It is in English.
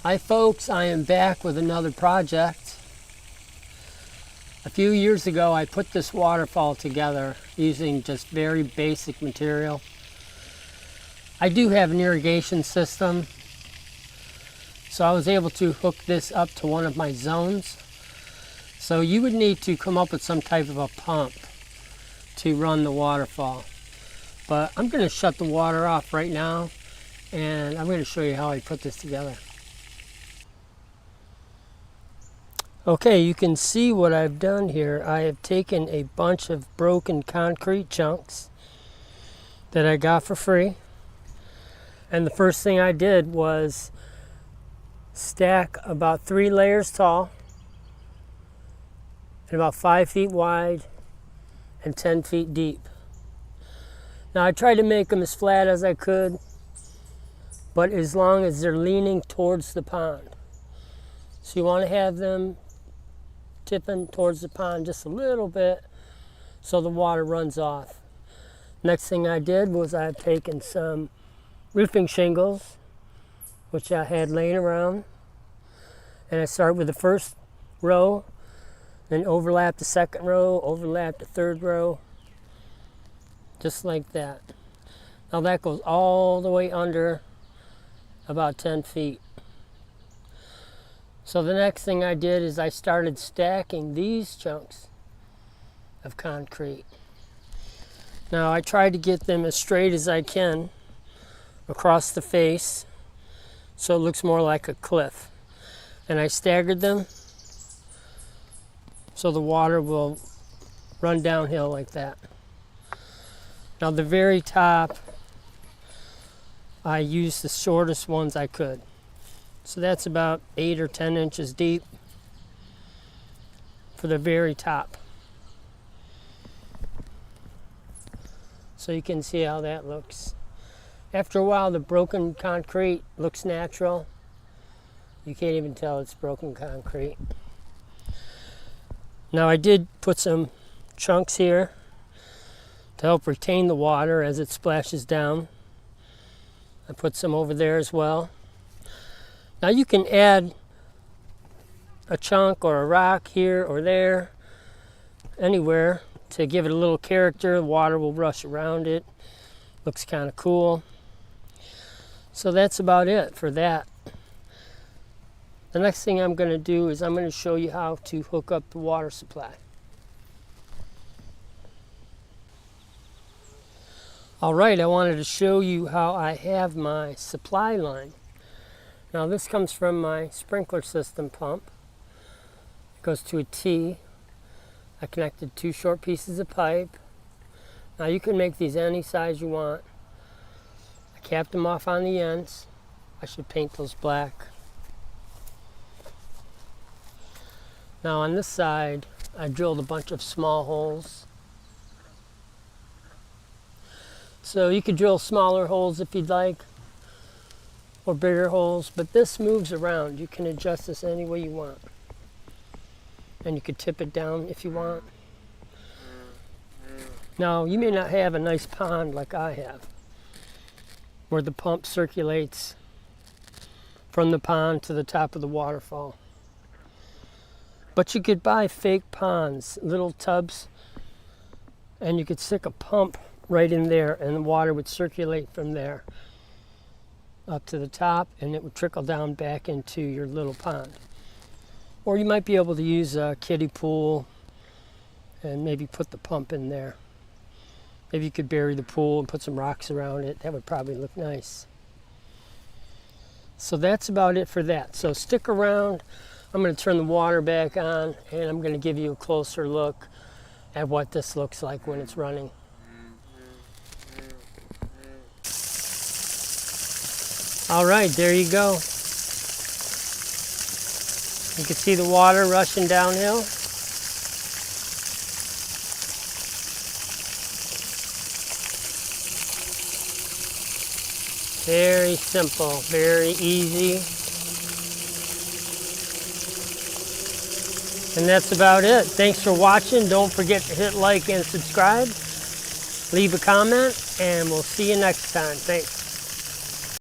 Hi folks, I am back with another project. A few years ago I put this waterfall together using just very basic material. I do have an irrigation system, so I was able to hook this up to one of my zones. So you would need to come up with some type of a pump to run the waterfall. But I'm going to shut the water off right now and I'm going to show you how I put this together. Okay, you can see what I've done here. I have taken a bunch of broken concrete chunks that I got for free. And the first thing I did was stack about 3 layers tall and about 5 feet wide and 10 feet deep. Now I tried to make them as flat as I could, but as long as they're leaning towards the pond. So you want to have them tipping towards the pond just a little bit so the water runs off. Next thing I did was I've taken some roofing shingles, which I had laying around, and I start with the first row, then overlap the second row, overlap the third row, just like that. Now that goes all the way under about 10 feet. So the next thing I did is I started stacking these chunks of concrete. Now I tried to get them as straight as I can across the face so it looks more like a cliff. And I staggered them so the water will run downhill like that. Now the very top, I used the shortest ones I could. So that's about 8 or 10 inches deep for the very top. So you can see how that looks. After a while, the broken concrete looks natural. You can't even tell it's broken concrete. Now I did put some chunks here to help retain the water as it splashes down. I put some over there as well. Now you can add a chunk or a rock here or there, anywhere, to give it a little character. The water will rush around it. Looks kind of cool. So that's about it for that. The next thing I'm going to do is I'm going to show you how to hook up the water supply. All right, I wanted to show you how I have my supply line. Now this comes from my sprinkler system pump. It goes to a T. I connected 2 short pieces of pipe. Now you can make these any size you want. I capped them off on the ends. I should paint those black. Now on this side, I drilled a bunch of small holes. So you could drill smaller holes if you'd like, or bigger holes, but this moves around. You can adjust this any way you want. And you could tip it down if you want. Now, you may not have a nice pond like I have, where the pump circulates from the pond to the top of the waterfall. But you could buy fake ponds, little tubs, and you could stick a pump right in there and the water would circulate from there up to the top, and it would trickle down back into your little pond. Or you might be able to use a kiddie pool and maybe put the pump in there. Maybe you could bury the pool and put some rocks around it. That would probably look nice. So that's about it for that. So stick around. I'm going to turn the water back on and I'm going to give you a closer look at what this looks like when it's running. All right, there you go. You can see the water rushing downhill. Very simple, very easy. And that's about it. Thanks for watching. Don't forget to hit like and subscribe. Leave a comment, and we'll see you next time. Thanks.